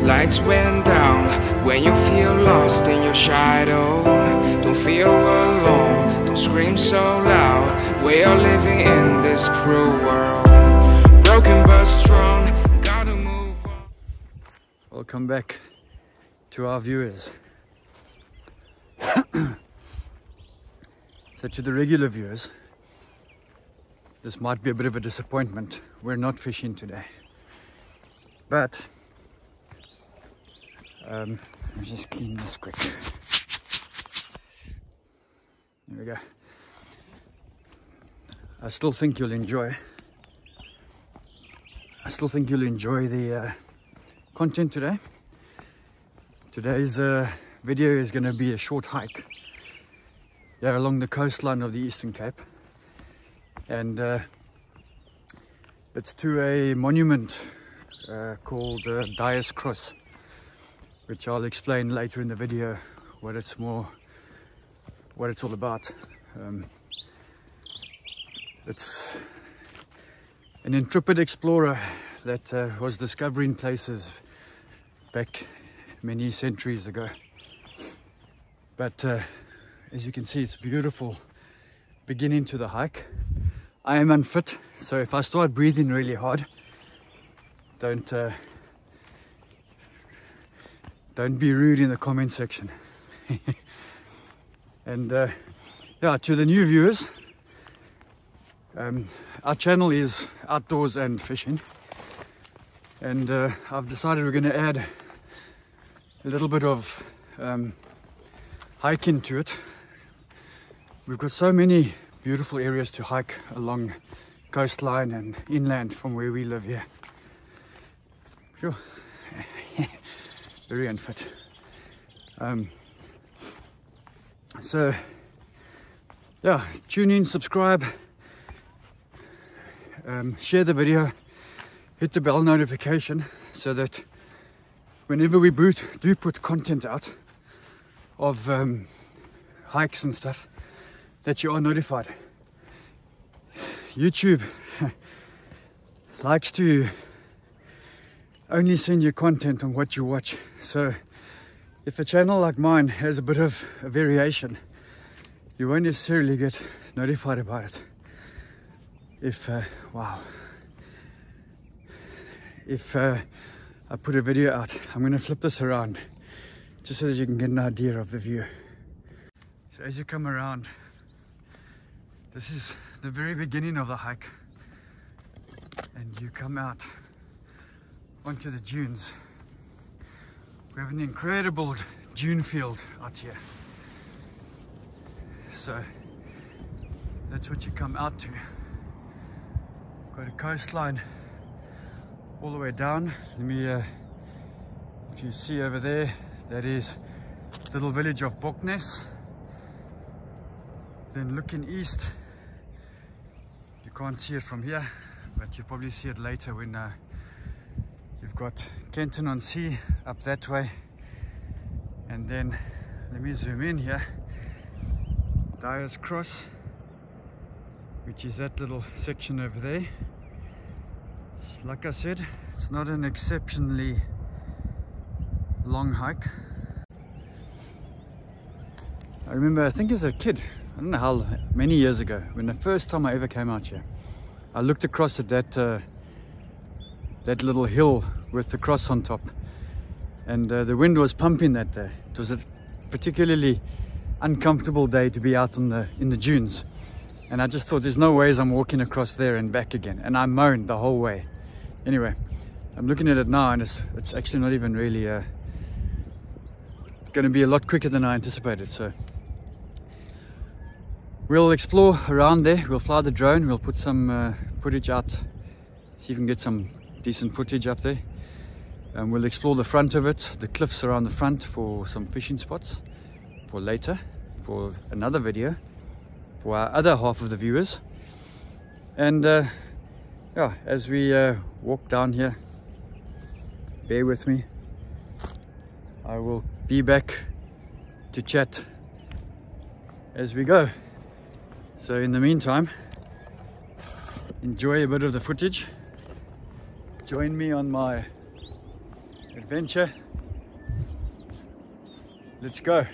Lights went down when you feel lost in your shadow. Don't feel alone, don't scream so loud. We are living in this cruel world, broken but strong, gotta move on. Welcome back to our viewers. So to the regular viewers, this might be a bit of a disappointment. We're not fishing today, but let me just clean this quick. There we go. I still think you'll enjoy the content today. Today's video is going to be a short hike along the coastline of the Eastern Cape, and it's to a monument called Diaz Cross, which I'll explain later in the video what it's all about. It's an intrepid explorer that was discovering places back many centuries ago. But as you can see, it's a beautiful beginning to the hike. I am unfit, so if I start breathing really hard, don't be rude in the comment section. And yeah, to the new viewers, our channel is outdoors and fishing, and I've decided we're going to add a little bit of hiking to it. We've got so many beautiful areas to hike along coastline and inland from where we live here. Sure. Very unfit. So yeah, tune in, subscribe, share the video, hit the bell notification so that whenever we do put content out of hikes and stuff, that you are notified. YouTube likes to only send you content on what you watch. So if a channel like mine has a bit of a variation, you won't necessarily get notified about it. If I put a video out, I'm going to flip this around just so that you can get an idea of the view. So as you come around, this is the very beginning of the hike, and you come out onto the dunes. We have an incredible dune field out here. So that's what you come out to. Got a coastline all the way down. Let me, if you see over there, that is the little village of Boknesstrand. Then looking east, you can't see it from here, but you'll probably see it later when you've got Kenton on sea up that way. And then let me zoom in here, Diaz Cross, which is that little section over there. Like I said, it's not an exceptionally long hike. I remember, I think as a kid, I don't know how many years ago, when the first time I ever came out here, I looked across at that little hill with the cross on top, and the wind was pumping that day. It was a particularly uncomfortable day to be out in the dunes, and I just thought there's no ways I'm walking across there and back again, and I moaned the whole way. Anyway, I'm looking at it now, and it's actually not even really going to be a lot quicker than I anticipated. So we'll explore around there, we'll fly the drone, we'll put some footage out, see if we can get some decent footage up there. And we'll explore the front of it, the cliffs around the front, for some fishing spots for later, for another video, for our other half of the viewers. And yeah, as we walk down here, bear with me, I will be back to chat as we go. So in the meantime, enjoy a bit of the footage. Join me on my adventure. Let's go.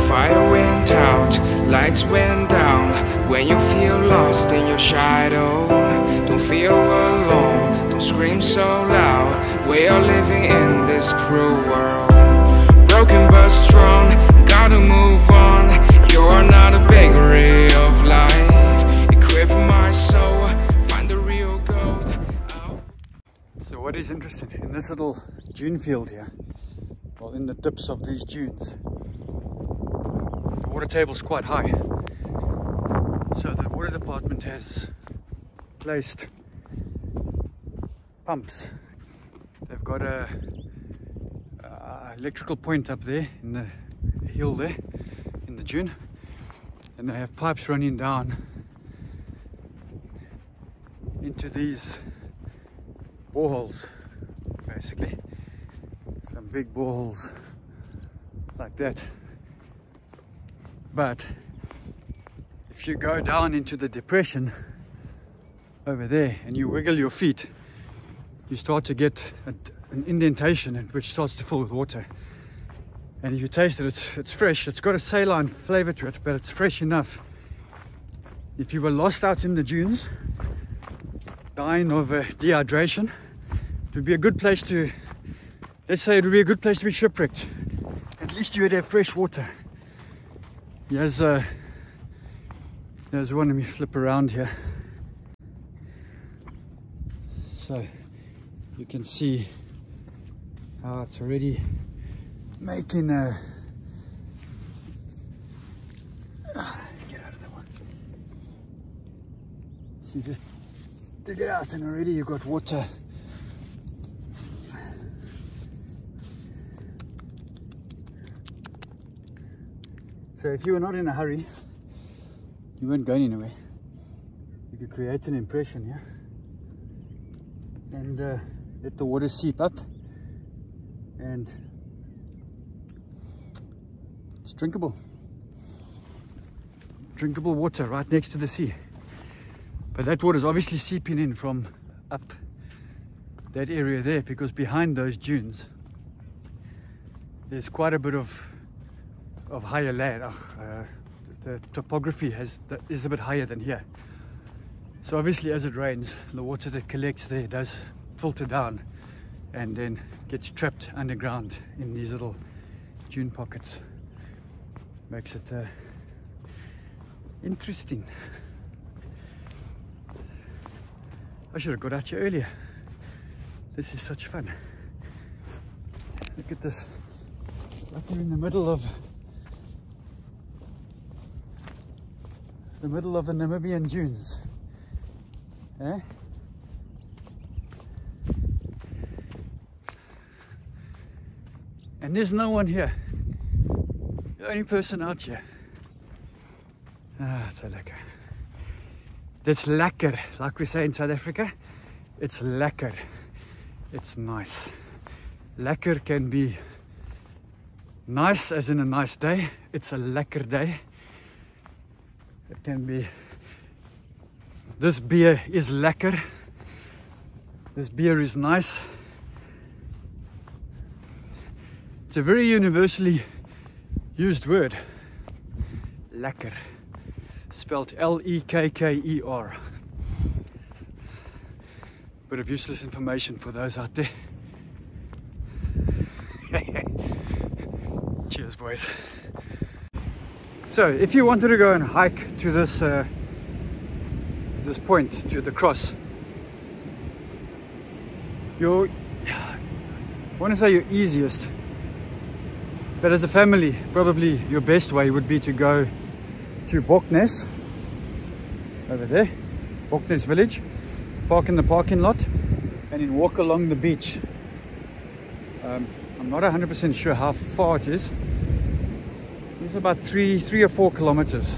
Fire went out, lights went down. When you feel lost in your shadow, don't feel alone, don't scream so loud. We are living in this cruel world. Broken but strong, gotta move on. You're not a bakery of life. Equip my soul, find the real gold. So what is interesting, in this little dune field here, well, in the tips of these dunes, the water table is quite high. So the water department has placed pumps. They've got a electrical point up there in the hill there, in the dune, and they have pipes running down into these boreholes, basically. Some big boreholes like that. But if you go down into the depression over there and you wiggle your feet, you start to get an indentation which starts to fill with water. And if you taste it, it's fresh. It's got a saline flavor to it, but it's fresh enough. If you were lost out in the dunes, dying of dehydration, it would be a good place to, let's say it would be a good place to be shipwrecked. At least you would have fresh water. There's one. Let me flip around here. So you can see how it's already making a... let's get out of that one. So you just dig it out and already you've got water. So if you were not in a hurry, you weren't going anywhere, you could create an impression here and let the water seep up, and it's drinkable water right next to the sea. But that water is obviously seeping in from up that area there, because behind those dunes there's quite a bit of higher land. The topography is a bit higher than here. So obviously as it rains, the water that collects there does filter down and then gets trapped underground in these little dune pockets. Makes it interesting. I should have got out here earlier. This is such fun. Look at this. It's like you're in the middle of the Namibian dunes. Eh? And there's no one here. The only person out here. Ah, it's so lekker. That's lekker, like we say in South Africa. It's lekker. It's nice. Lekker can be nice as in a nice day. It's a lekker day. It can be, this beer is lekker. This beer is nice. It's a very universally used word. Lekker. Spelled L-E-K-K-E-R. Bit of useless information for those out there. Cheers, boys. So, if you wanted to go and hike to this this point, to the cross, I want to say your easiest, but as a family, probably your best way would be to go to Boknesstrand, over there, Boknesstrand village, park in the parking lot, and then walk along the beach. I'm not 100% sure how far it is. It's about 3 or 4 kilometers.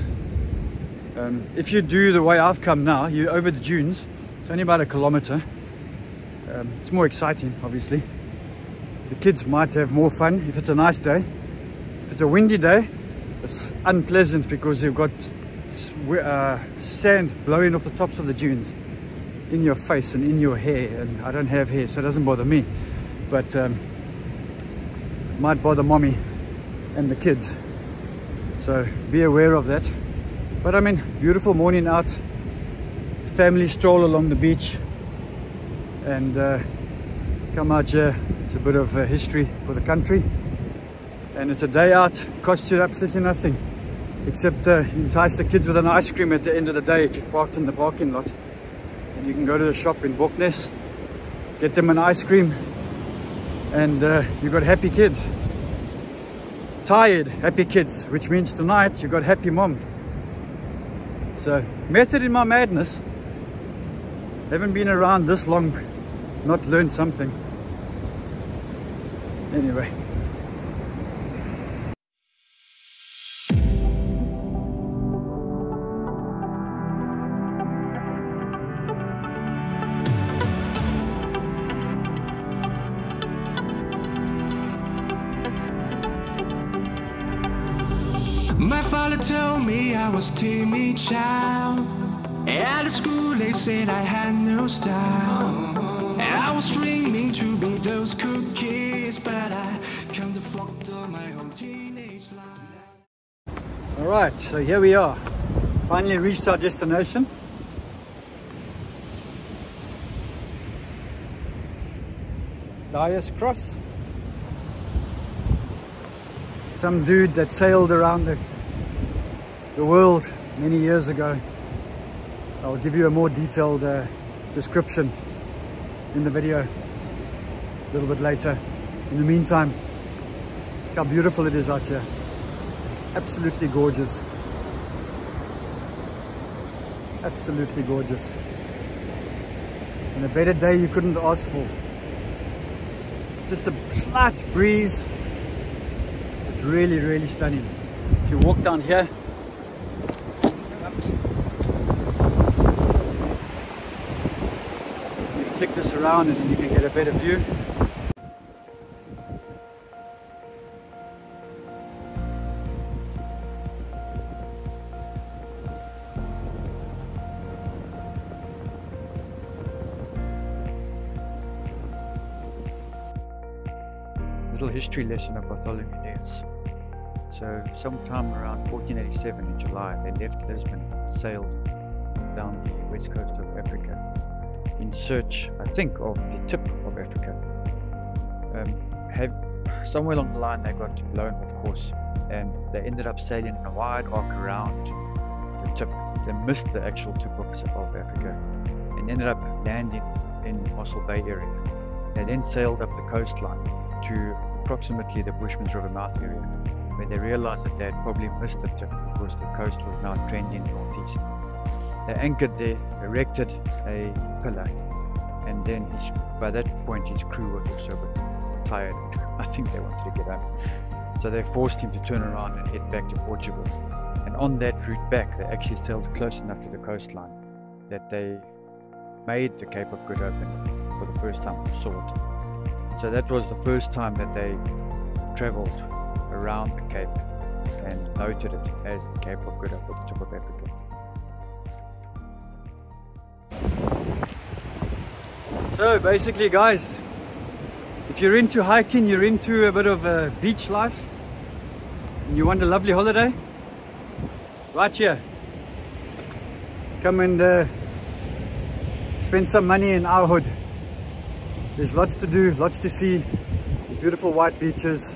If you do the way I've come now, you're over the dunes, it's only about 1 kilometer. It's more exciting, obviously. the kids might have more fun if it's a nice day. If it's a windy day, it's unpleasant because you've got sand blowing off the tops of the dunes in your face and in your hair, and I don't have hair, so it doesn't bother me, but it might bother mommy and the kids, so be aware of that. But I mean, beautiful morning out, family stroll along the beach, and come out here. It's a bit of history for the country, and it's a day out, costs you absolutely nothing except entice the kids with an ice cream at the end of the day if you've parked in the parking lot. And you can go to the shop in Boknesstrand, get them an ice cream, and you've got happy kids. Tired, happy kids, which means tonight you've got happy mom. So, method in my madness. Haven't been around this long, not learned something. Anyway. My father told me I was timid child. At the school they said I had no style. And I was dreaming to be those cookies, but I can't afford my whole teenage life. Alright, so here we are. Finally reached our destination. Diaz Cross. Some dude that sailed around the world many years ago. I'll give you a more detailed description in the video a little bit later. In the meantime, look how beautiful it is out here. It's absolutely gorgeous. Absolutely gorgeous. And a better day you couldn't ask for. Just a slight breeze. It's really, really stunning. If you walk down here, you flick this around and then you can get a better view. Little history lesson of Bartolomue Diaz. So sometime around 1487 in July, they left Lisbon, sailed down the west coast of Africa in search, I think, of the tip of Africa. Somewhere along the line they got blown, of course, and they ended up sailing in a wide arc around the tip. They missed the actual tip of Africa and ended up landing in Mossel Bay area. They then sailed up the coastline to approximately the Bushman's River mouth area, where they realized that they had probably missed the tip because the coast was now trending northeast. They anchored there, erected a pillar, and then by that point his crew was also a bit tired. I think they wanted to get home. So they forced him to turn around and head back to Portugal. And on that route back, they actually sailed close enough to the coastline that they made the Cape of Good Hope for the first time and saw it. So that was the first time that they traveled around the Cape and noted it as the Cape of Good Hope, or the tip of Africa. So basically, guys, if you're into hiking, you're into a bit of beach life, and you want a lovely holiday, right here, come and spend some money in our hood. There's lots to do, lots to see, beautiful white beaches,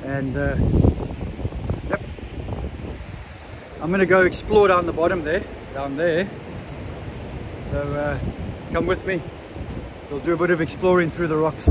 and yep, I'm gonna go explore down the bottom there, down there. So come with me, we'll do a bit of exploring through the rocks.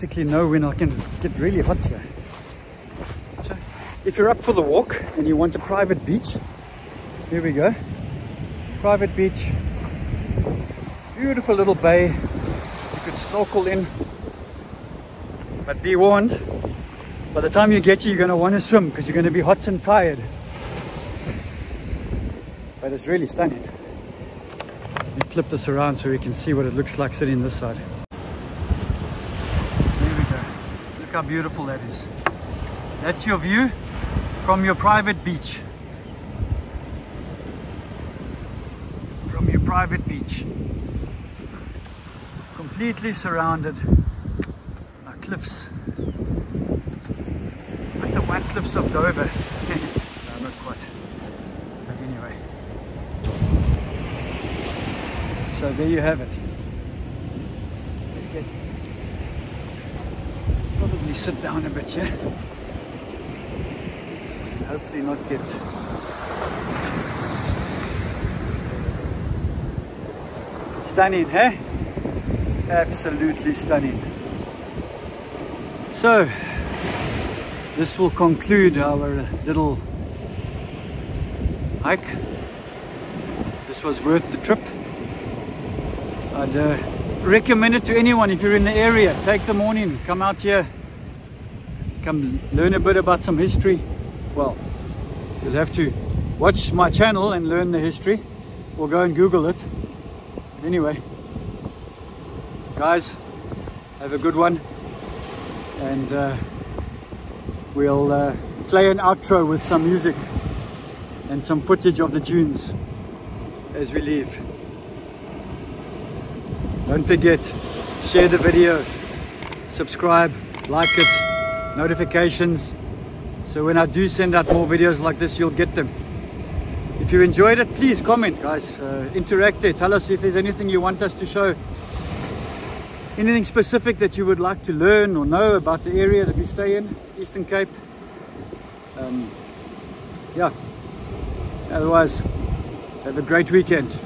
practically know when I can get really hot here. So if you're up for the walk and you want a private beach, here we go. Private beach, beautiful little bay. You could snorkel in, but be warned, by the time you get here, you're going to want to swim because you're going to be hot and tired. But it's really stunning. Let me flip this around so we can see what it looks like sitting this side. There we go. Look how beautiful that is. That's your view from your private beach. From your private beach. Completely surrounded by cliffs. It's like the white cliffs of Dover. No, not quite. But anyway. So there you have it. Okay. Probably sit down a bit here. Hopefully not get stunning, eh? Absolutely stunning. So this will conclude our little hike. This was worth the trip. I'd recommend it to anyone if you're in the area. Take the morning, come out here, come learn a bit about some history. Well, you'll have to watch my channel and learn the history, or go and Google it. Anyway, guys, have a good one, and we'll play an outro with some music and some footage of the dunes as we leave. Don't forget, share the video, subscribe, like it, notifications, so when I do send out more videos like this, you'll get them. If you enjoyed it, please comment, guys. Interact there. Tell us if there's anything you want us to show. Anything specific that you would like to learn or know about the area that we stay in, Eastern Cape. Yeah. Otherwise, have a great weekend.